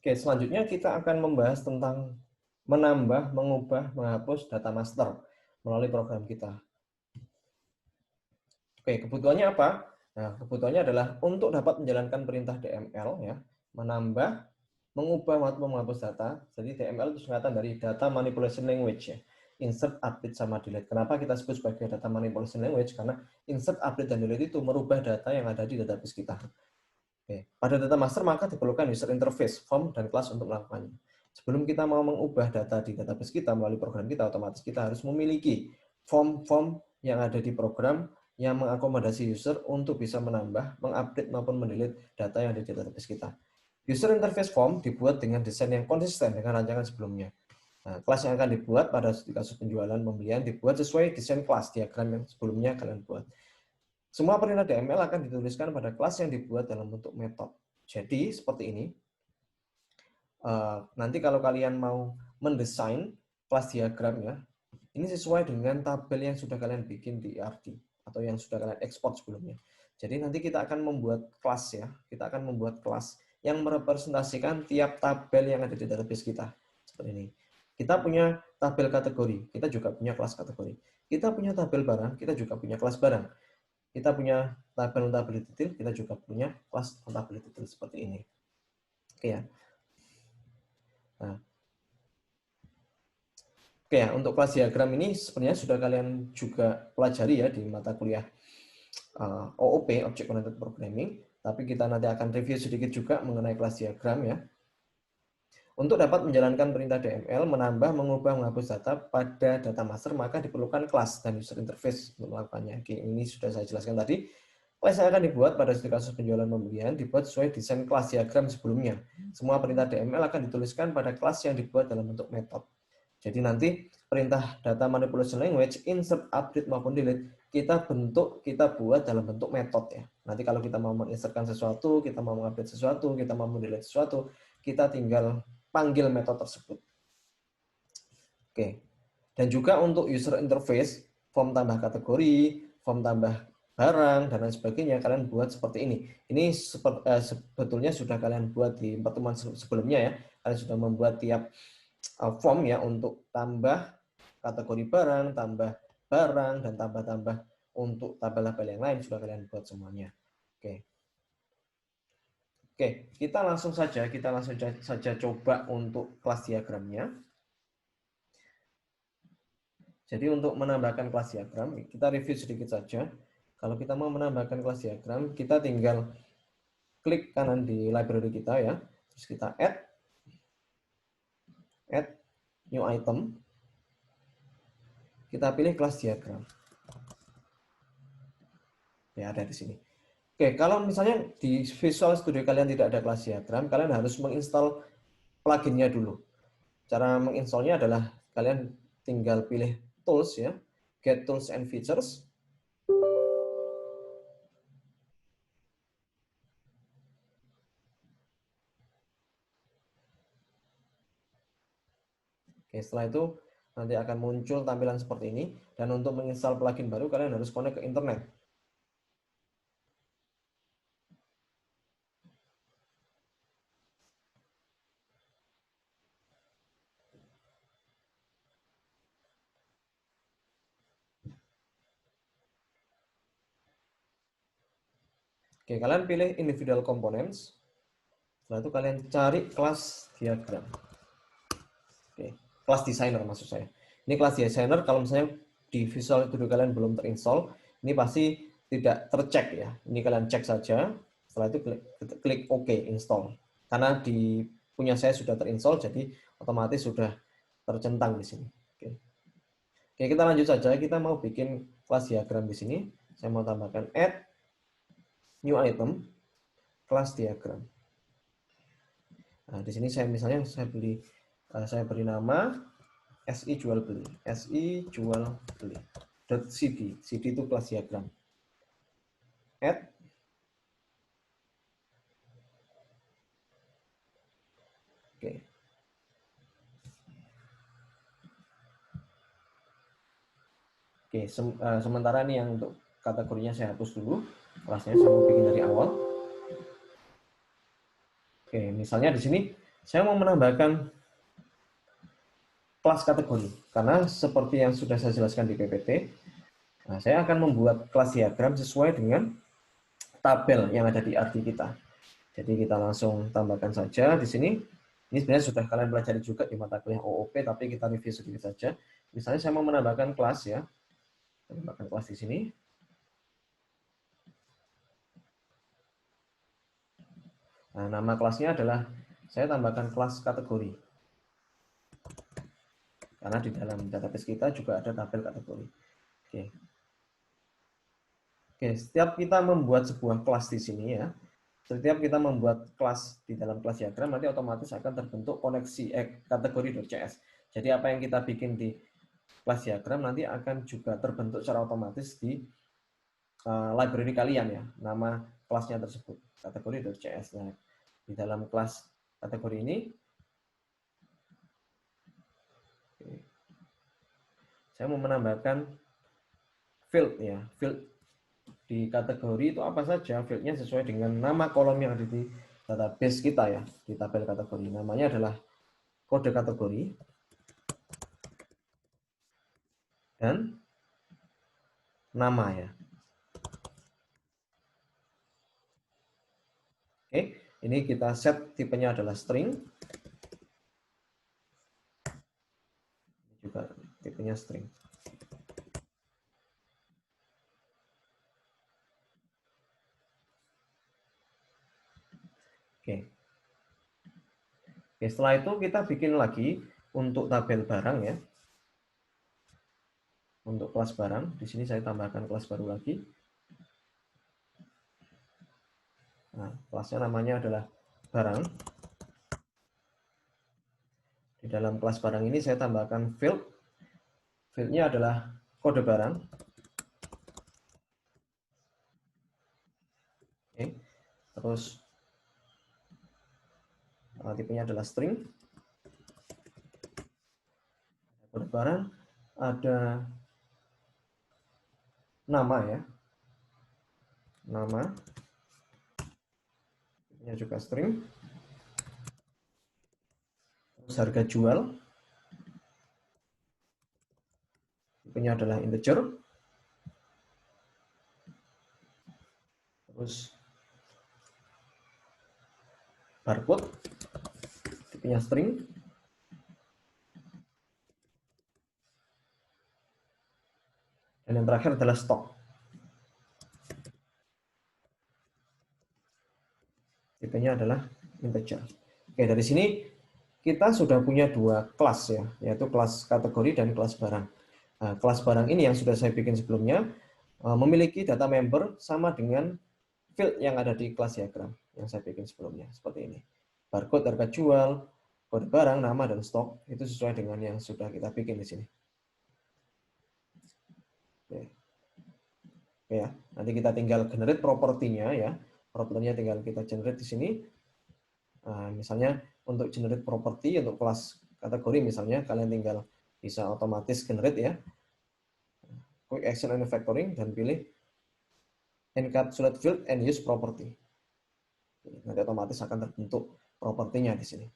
Oke, selanjutnya kita akan membahas tentang menambah, mengubah, menghapus data master melalui program kita. Oke, kebutuhannya apa? Nah, kebutuhannya adalah untuk dapat menjalankan perintah DML, ya, menambah, mengubah, atau menghapus data. Jadi DML itu singkatan dari Data Manipulation Language, ya. Insert, update, sama delete. Kenapa kita sebut sebagai Data Manipulation Language? Karena insert, update, dan delete itu merubah data yang ada di database kita. Oke. Pada data master maka diperlukan user interface, form, dan kelas untuk melakukannya. Sebelum kita mau mengubah data di database kita melalui program kita, otomatis kita harus memiliki form-form yang ada di program yang mengakomodasi user untuk bisa menambah, mengupdate, maupun mendelete data yang ada di database kita. User interface form dibuat dengan desain yang konsisten dengan rancangan sebelumnya. Nah, kelas yang akan dibuat pada kasus penjualan pembelian dibuat sesuai desain kelas diagram yang sebelumnya kalian buat. Semua perintah DML akan dituliskan pada kelas yang dibuat dalam bentuk metode. Jadi, seperti ini. Nanti kalau kalian mau mendesain kelas diagram, ya, ini sesuai dengan tabel yang sudah kalian bikin di ERD atau yang sudah kalian ekspor sebelumnya. Jadi nanti kita akan membuat kelas, ya. Kita akan membuat kelas yang merepresentasikan tiap tabel yang ada di database kita. Seperti ini. Kita punya tabel kategori, kita juga punya kelas kategori. Kita punya tabel barang, kita juga punya kelas barang. Kita punya tabel notability detail, kita juga punya kelas notability detail seperti ini. Oke, ya. Nah, oke, ya, untuk kelas diagram ini sebenarnya sudah kalian juga pelajari, ya, di mata kuliah OOP, Object Oriented Programming. Tapi kita nanti akan review sedikit juga mengenai kelas diagram, ya. Untuk dapat menjalankan perintah DML, menambah, mengubah, menghapus data pada data master, maka diperlukan kelas dan user interface untuk melakukannya. Oke, ini sudah saya jelaskan tadi. Kelas yang akan dibuat pada kasus penjualan pembelian dibuat sesuai desain kelas diagram sebelumnya. Semua perintah DML akan dituliskan pada kelas yang dibuat dalam bentuk metode. Jadi nanti perintah data manipulation language, insert, update, maupun delete, kita buat dalam bentuk metode, ya. Nanti kalau kita mau menginsertkan sesuatu, kita mau mengupdate sesuatu, kita mau mendelete sesuatu, kita tinggal panggil metode tersebut. Oke. Dan juga untuk user interface, form tambah kategori, form tambah barang, dan lain sebagainya, kalian buat seperti ini. Ini sebetulnya sudah kalian buat di pertemuan sebelumnya, ya. Kalian sudah membuat tiap form, ya, untuk tambah kategori barang, tambah barang, dan tambah-tambah untuk tabel-tabel yang lain sudah kalian buat semuanya. Oke. Oke, kita langsung saja coba untuk kelas diagramnya. Jadi untuk menambahkan kelas diagram, kita review sedikit saja. Kalau kita mau menambahkan kelas diagram, kita tinggal klik kanan di library kita, ya. Terus kita add new item. Kita pilih kelas diagram. Ya, ada di sini. Oke, kalau misalnya di Visual Studio kalian tidak ada kelas diagram, kalian harus menginstal pluginnya dulu. Cara menginstalnya adalah kalian tinggal pilih tools, ya, get tools and features. Oke, setelah itu nanti akan muncul tampilan seperti ini, dan untuk menginstal plugin baru kalian harus connect ke internet. Oke, kalian pilih individual components. Setelah itu kalian cari kelas diagram. Oke, kelas designer maksud saya. Ini kelas designer, kalau misalnya di Visual Studio kalian belum terinstall, ini pasti tidak tercek, ya. Ini kalian cek saja. Setelah itu klik OK install. Karena di punya saya sudah terinstall, jadi otomatis sudah tercentang di sini. Oke. Oke, kita lanjut saja. Kita mau bikin kelas diagram di sini. Saya mau tambahkan add new item, kelas diagram. Nah, di sini saya misalnya saya beri nama SI jual beli. SI jual beli. .cd. CD itu kelas diagram. Add. Oke. Oke, sementara ini yang untuk kategorinya saya hapus dulu. Kelasnya saya mau bikin dari awal. Oke, misalnya di sini Saya mau menambahkan kelas kategori, karena seperti yang sudah saya jelaskan di PPT, nah, saya akan membuat kelas diagram sesuai dengan tabel yang ada di RT kita. Jadi kita langsung tambahkan saja di sini. Ini sebenarnya sudah kalian pelajari juga di mata kuliah OOP, tapi kita review sedikit saja. Misalnya saya mau menambahkan kelas ya, menambahkan kelas di sini. Nah, nama kelasnya adalah saya tambahkan kelas kategori. Karena di dalam database kita juga ada tabel kategori. Oke. Oke, setiap kita membuat sebuah kelas di sini ya, setiap kita membuat kelas di dalam kelas diagram, nanti otomatis akan terbentuk koneksi kategori.cs. Jadi apa yang kita bikin di kelas diagram nanti akan juga terbentuk secara otomatis di library kalian ya, nama kelasnya tersebut, kategori.cs. Nah, di dalam kelas kategori ini, saya mau menambahkan field ya, field di kategori itu apa saja, fieldnya sesuai dengan nama kolom yang ada di database kita ya, di tabel kategori. Namanya adalah kode kategori dan nama ya. Oke, ini kita set tipenya adalah string. Juga tipenya string. Oke. Oke, setelah itu kita bikin lagi untuk tabel barang ya. Untuk kelas barang, di sini saya tambahkan kelas baru lagi. Nah, kelasnya namanya adalah barang. Di dalam kelas barang ini saya tambahkan field. Fieldnya adalah kode barang. Oke. Terus tipenya adalah string. Kode barang, ada nama ya. Nama. Tipenya juga string. Terus harga jual. Tipenya adalah integer. Terus barcode. Tipenya string. Dan yang terakhir adalah stok. Tipenya adalah integer. Oke, dari sini kita sudah punya dua kelas ya, yaitu kelas kategori dan kelas barang. Nah, kelas barang ini yang sudah saya bikin sebelumnya memiliki data member sama dengan field yang ada di kelas diagram yang saya bikin sebelumnya, seperti ini. Barcode, harga jual, kode barang, nama, dan stok, itu sesuai dengan yang sudah kita bikin di sini. Oke. Oke ya, nanti kita tinggal generate propertinya ya. Propertinya tinggal kita generate di sini. Nah, misalnya untuk generate properti untuk kelas kategori misalnya kalian tinggal bisa otomatis generate ya. Quick action and factoring dan pilih encapsulate field and use property. Nanti otomatis akan terbentuk propertinya di sini.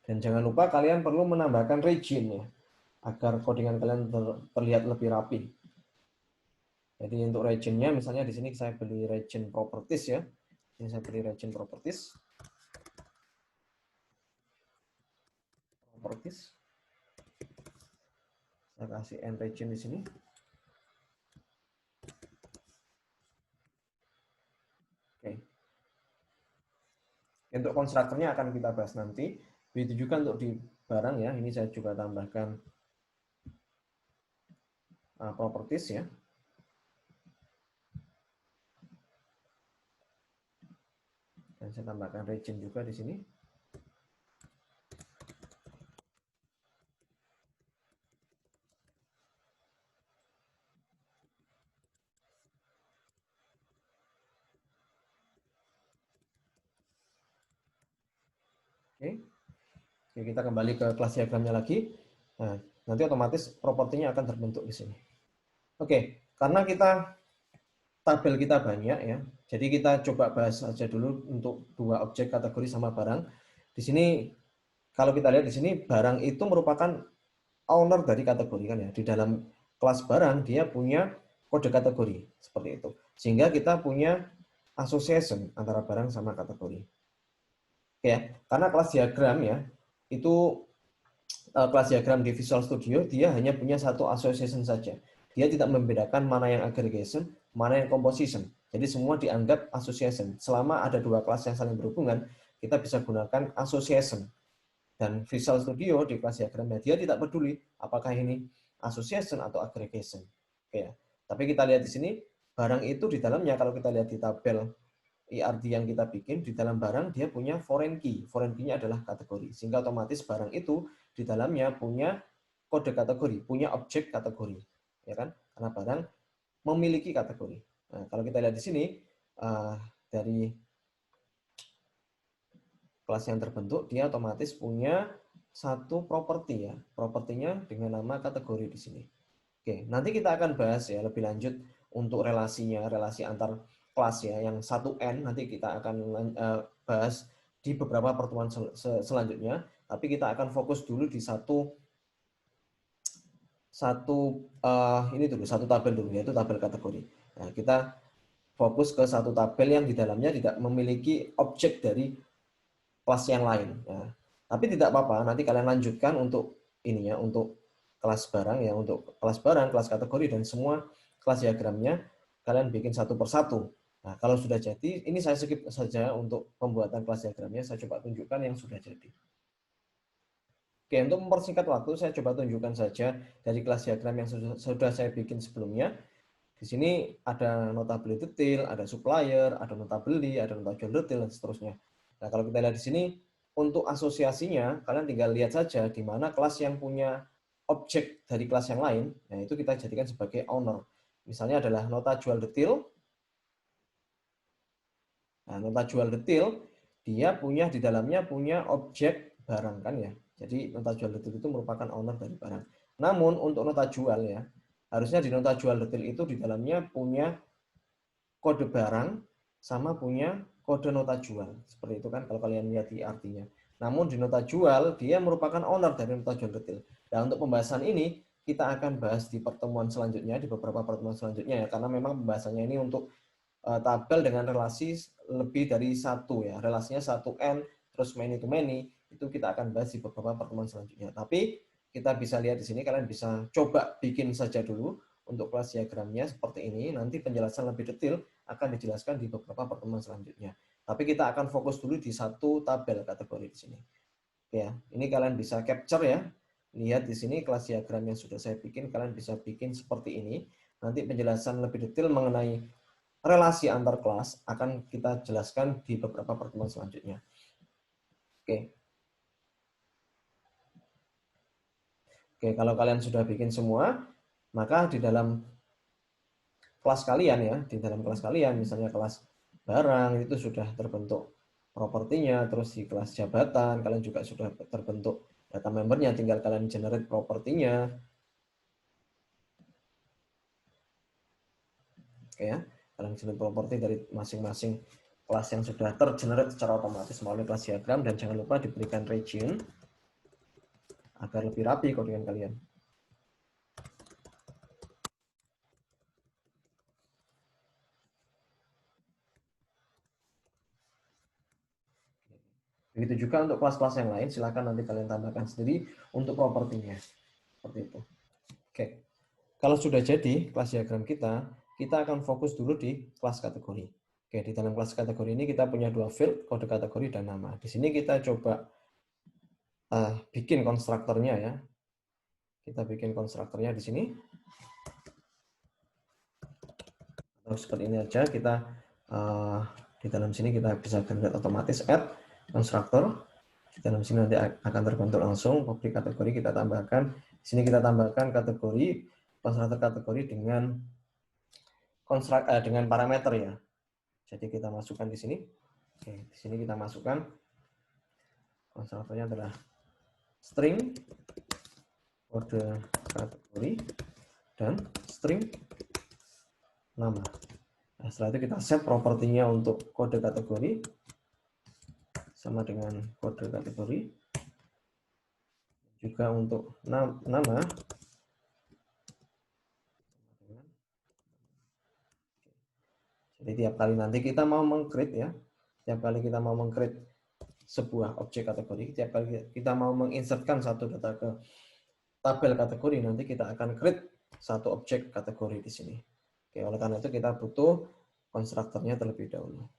Dan jangan lupa kalian perlu menambahkan region ya, agar codingan kalian terlihat lebih rapi. Jadi untuk regionnya misalnya di sini saya beli region properties ya. Ini saya beli region properties. Saya kasih n region di sini. Oke. Untuk konstruktornya akan kita bahas nanti. Begitu juga untuk di barang ya. Ini saya juga tambahkan properties ya. Dan saya tambahkan region juga di sini. Oke. Oke, kita kembali ke kelas diagramnya lagi. Nah, nanti otomatis propertinya akan terbentuk di sini. Oke, karena kita tabel kita banyak ya. Jadi kita coba bahas saja dulu untuk dua objek kategori sama barang. Di sini kalau kita lihat di sini barang itu merupakan owner dari kategori kan ya. Di dalam kelas barang dia punya kode kategori seperti itu. Sehingga kita punya association antara barang sama kategori. Ya, karena kelas diagram ya itu kelas diagram di Visual Studio dia hanya punya satu association saja. Dia tidak membedakan mana yang aggregation, mana yang composition. Jadi semua dianggap association. Selama ada dua kelas yang saling berhubungan, kita bisa gunakan association. Dan Visual Studio di kelas diagramnya dia tidak peduli apakah ini association atau aggregation. Oke ya. Tapi kita lihat di sini barang itu di dalamnya kalau kita lihat di tabel IRD yang kita bikin di dalam barang dia punya foreign key. Foreign key-nya adalah kategori. Sehingga otomatis barang itu di dalamnya punya kode kategori, punya objek kategori. Ya kan? Karena barang memiliki kategori. Nah, kalau kita lihat di sini dari kelas yang terbentuk dia otomatis punya satu properti ya. Propertinya dengan nama kategori di sini. Oke, nanti kita akan bahas ya lebih lanjut untuk relasinya, relasi antar kelas ya, yang 1N nanti kita akan bahas di beberapa pertemuan selanjutnya. Tapi kita akan fokus dulu di satu tabel dulu, yaitu tabel kategori. Nah, kita fokus ke satu tabel yang di dalamnya tidak memiliki objek dari kelas yang lain. Nah, tapi tidak apa-apa, nanti kalian lanjutkan untuk ini ya, untuk kelas barang ya, untuk kelas barang, kelas kategori dan semua kelas diagramnya kalian bikin satu persatu. Nah, kalau sudah jadi, ini saya skip saja untuk pembuatan kelas diagramnya, saya coba tunjukkan yang sudah jadi. Oke, untuk mempersingkat waktu, saya coba tunjukkan saja dari kelas diagram yang sudah saya bikin sebelumnya. Di sini ada nota beli detail, ada supplier, ada nota beli, ada nota jual detail, dan seterusnya. Nah, kalau kita lihat di sini, untuk asosiasinya, kalian tinggal lihat saja di mana kelas yang punya objek dari kelas yang lain, nah itu kita jadikan sebagai owner. Misalnya adalah nota jual detail. Nah, nota jual detail, dia punya di dalamnya punya objek barang kan ya. Jadi nota jual detail itu merupakan owner dari barang. Namun untuk nota jual ya, harusnya di nota jual detail itu di dalamnya punya kode barang sama punya kode nota jual. Seperti itu kan kalau kalian lihat di artinya. Namun di nota jual dia merupakan owner dari nota jual detail. Nah, untuk pembahasan ini kita akan bahas di pertemuan selanjutnya, di beberapa pertemuan selanjutnya ya, karena memang pembahasannya ini untuk tabel dengan relasi lebih dari satu ya, relasinya 1N terus many to many, itu kita akan bahas di beberapa pertemuan selanjutnya. Tapi kita bisa lihat di sini, kalian bisa coba bikin saja dulu untuk kelas diagramnya seperti ini. Nanti penjelasan lebih detail akan dijelaskan di beberapa pertemuan selanjutnya. Tapi kita akan fokus dulu di satu tabel kategori di sini. Ya, ini kalian bisa capture ya. Lihat di sini kelas diagram yang sudah saya bikin, kalian bisa bikin seperti ini. Nanti penjelasan lebih detail mengenai relasi antar kelas akan kita jelaskan di beberapa pertemuan selanjutnya. Oke. Oke, kalau kalian sudah bikin semua, maka di dalam kelas kalian ya, di dalam kelas kalian, misalnya kelas barang itu sudah terbentuk propertinya, terus di kelas jabatan kalian juga sudah terbentuk data membernya, tinggal kalian generate propertinya. Oke ya, kalian generate properti dari masing-masing kelas yang sudah tergenerate secara otomatis melalui kelas diagram, dan jangan lupa diberikan region agar lebih rapi codingan kalian. Begitu juga untuk kelas-kelas yang lain, silakan nanti kalian tambahkan sendiri untuk propertinya. Seperti itu. Oke. Kalau sudah jadi kelas diagram kita akan fokus dulu di kelas kategori. Oke, di dalam kelas kategori ini kita punya dua field, kode kategori dan nama. Di sini kita coba bikin konstruktornya ya. Kita bikin konstruktornya di sini. Atau seperti ini aja, kita di dalam sini kita bisa generate otomatis add konstruktor. Di dalam sini nanti akan terbentuk langsung public kategori, kita tambahkan. Di sini kita tambahkan kategori, konstruktor kategori dengan dengan parameter ya. Jadi kita masukkan di sini. Oke, di sini kita masukkan konstruktornya adalah string kode kategori dan string nama. Nah, setelah itu kita set propertinya untuk kode kategori sama dengan kode kategori, juga untuk nama. Jadi tiap kali nanti kita mau meng-create ya, tiap kali kita mau meng-create sebuah objek kategori, tiap kali kita mau menginsertkan satu data ke tabel kategori, nanti kita akan create satu objek kategori di sini. Oke, oleh karena itu kita butuh konstruktornya terlebih dahulu.